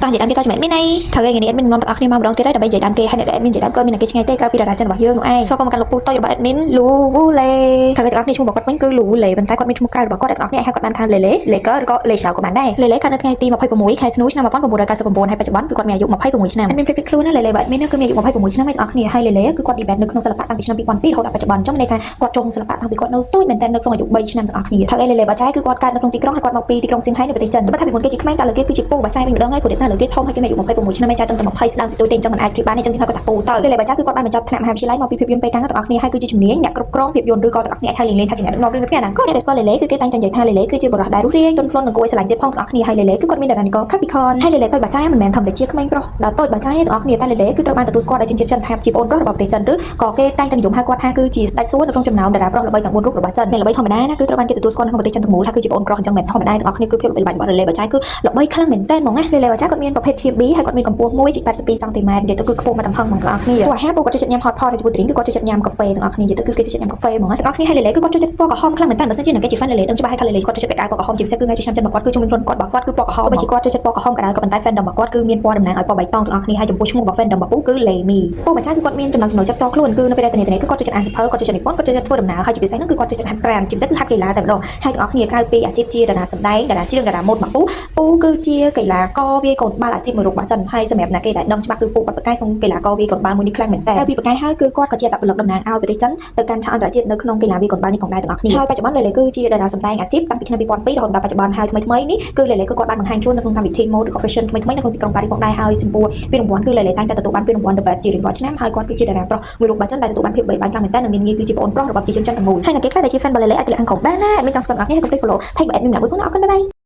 តោះនិយាយដើមគេក៏ចំណេញមានអីត្រូវឯងនេះ admin នាំទាំងអស់គ្នាមកម្ដងទៀតហើយដើម្បីនិយាយដើមគេហើយអ្នក admin និយាយដើមក៏មានគេឆ្ងាយទេក្រៅពីតារាចិនរបស់យើងនោះឯងស្វាគមន៍មកកាន់លោកពូតូចរបស់ admin លូវូលេត្រូវទាំងអស់គ្នាឈ្មោះរបស់គាត់វិញគឺលូវូលេប៉ុន្តែគាត់មានឈ្មោះក្រៅរបស់គាត់ទាំងអស់គ្នាហៅគាត់បានថាលេលេលេកើឬក៏លេឆៅក៏បានដែរលេលេកើតនៅថ្ងៃទី26ខែធ្នូឆ្នាំ1999ហើយបច្ចុប្បន្នគឺគាត់មានអាយុ26ឆ្នាំ admin ព្រៀបខ្លួនណាលេលេរបស់ admin គឺមានអាយុ26ឆ្នាំហើយទាំងអស់គ្នាហើយលេលេគឺគាត់ debut នៅក្នុងសិល្បៈតាំងពីឆ្នាំ2002រហូតដល់បច្ចុប្បន្នចុះមានន័យថាគាត់ចុងសិល្បៈតាំងពីគាត់នៅតូចមែនតើនៅក្នុងអាយុ3ឆ្នាំទាំងអស់គ្នាត្រូវឯលេលេបាចាយគឺគាត់កើតនៅក្នុងទីក្រុងហើយគាត់មកពីទីក្រុងសៀងហៃនៅប្រទេសចិនតែថាពីមុនគេជាក្មេងតែលើគេគឺជាពូបាចាយវិញម្ដងហើយព្រោះតែលើគេធំហើយគេមានអាយុ26ឆ្នាំហើយចាយតាំងតែ20ស្ដើងពីទូទៅអញ្ចឹងមិនអាចព្រៀបបានទេអញ្ចឹងគេហៅគាត់ថាពូទៅលេលេបាចាយគឺគាត់បានបញ្ចប់ថ្នាក់មហាវិទ្យាល័យមកពីភាពយន្តពេកាំងទាំងអស់គ្នាហើយគឺជាជំនាញអ្នកគ្រប់គ្រងភាពយន្តឬក៏ទាំងអស់គ្នាអាចហៅលេលេថាជាអ្នកដឹកនាំរឿងនៅថ្ងៃអនាគតអ្នកដែលស្គាល់លេលេគឺគេតែងតែនិយាយថាលេលេគឺជាបុរសដែលរស់រាយទន់ភ្លន់និងគួរឲ្យស្រឡាញ់ទៀតផងទាំងអស់គ្នាហើយលេលេគឺគាត់មានតារានិក Capricorn ហើយលេលេតូចបាចាយមិនមែនធម្មតាជាក្មេងប្រុសដល់តូចបាចាយទាំងអស់គ្នាតែលេលេគឺត្រូវបានទទួលស្គាល់ដោយជនជាតិចិនថាជាប្អូនប្រុសរបស់ប្រទេសចិនឬក៏គេតែងតែនិយមហៅគាត់ថាគឺជាស្ដេចសួគ៌នៅក្នុងចំណោមតារាប្រុសល្បីទាំង4រូបរបស់ចិនមានល្បីធម្មតាណាគឺត្រូវបានគេទទួលស្គាល់ក្នុងប្រទេសចិនទាំងមូលថាគឺជាប្អូនប្រុសអញ្ចឹងមិនធម្មតាទាំងអស់គ្នាគឺភាពល្បីល្បាញរបស់លេលេបាចាយគឺល្បីខ្លាំងមែនតើហ្មងណាលេលេបាចាយគាត់មានប្រភេទ Chibi ហើយគាត់មានកម្ពស់ 1.82 សង់ទីម៉ែត្រនិយាយទៅគឺខ្ពស់មកតំហឹងហ្មងទាំងអស់គ្នាពួកអាហារពួកគាត់ចូលចិត្តញ៉ាំ hot pot ហើយជាមួយ drink គឺគាត់ចូលចិត្តញ៉ាំកាហ្វេទាំងអស់គ្នានិយាយទៅគឺគេចូលចិត្តញ៉ាំកាហ្វេហ្មងណាទាំងអស់គ្នាហើយលេលេគឺគាត់ចូលចិត្តពណ៌ក្រហមខ្លាំងមែនតើបើសិនជាអ្នកគេជា fan លេលេដឹងច្បាស់ហើយថាលេលេគាត់ចូលចិត្តពាក់អាវពណ៌ក្រហមជាពិសេសគឺថ្ងៃឆ្នាំចិនរបស់គាត់គឺជំនាញខ្លួនគាត់របស់គាត់គឺពណ៌ក្រហមបើជាគាត់ចូលចិត្តពណ៌ក្រហមក៏ដោយក៏ប៉ុន្តែ fandom របស់គាត់គឺមានពណ៌តំណាងឲ្យពណ៌បៃតងទាំងអស់គ្នាហើយចំពោះឈ្មោះរបស់ fandom របស់ពូគឺលេមីពូបាចាយគឺគាត់មានចំណង់ចំណូលចិត្តតខ្លួនគឺនៅពេលដែលទៅនេះគឺគាត់ចូលចិត្តអានសៀវភៅគាត់ចូលចិត្តនិពន្ធគាត់ចូលចិត្តធ្វើដំណើរហើយជាពិសេសនោះគឺគាត់ចូលចិត្តហាត់ប្រាណជាពិសេសគឺហាត់កីឡាតែម្ដងហើយទាំងអស់គ្នាក្រៅពីអាជីពជាតារាសម្ដែងតារាច្រៀងតារាម៉ូដរបស់ពូគឺជាកីឡាករវាយកូនបាល់អាជីពមួយរូបរបស់ចិនហើយសម្រាប់អ្នកគេដែលដឹងច្បាស់គឺពូគាត់ប្រកែកក្នុងកីឡាករវាយកូនបាល់មួយនេះខ្លាំងមែនតើហើយពីប្រកែកហើយគឺគាត់ក៏ជាអត្តពលិកតំណាងឲ្យប្រទេសចិនទៅកាន់ឆាកអន្តរជាតិនៅក្នុងកីឡាវាយកូនបាល់នេះផងដែរទាំងអស់គ្នាហើយបច្ចុប្បន្នលេលេគឺជាតារាសម្ដែងអាជីពតាំងពីឆ្នាំ2002រហូតដល់បច្ចុប្បន្នហើយថ្មីនេះគឺលេលេគឺគាត់បានបង្ហាញខ្លួននៅក្នុងកម្មវិធី mode ឬក៏ fashion ថ្មីនៅក្នុងទីក្រុងប៉ារីសផងដែរហើយចំពោះពានរង្វាន់គឺលេលេតែងតែទទួលបានពានរង្វាន់ The Best ជារៀងរាល់ឆ្នាំហើយគាត់គឺជាតារាប្រុសមួយរូបរបស់ចិនដែលទទួលបានភាពល្បីល្បាញខ្លាំងមែនតើនិងមានងារគឺជាប្អូនប្រុសរបស់ប្រជាជនចិនទាំងមូលហើយអ្នកគេខ្លះដែលជា fan របស់លេលេអាចទម្លាក់ខាងក្រោមបានណាអត់មានចង់ស្គាល់អ្នកនេះហើយកុំភ្លេច follow page របស់ admin មួយផងអរគុណបាយបាយ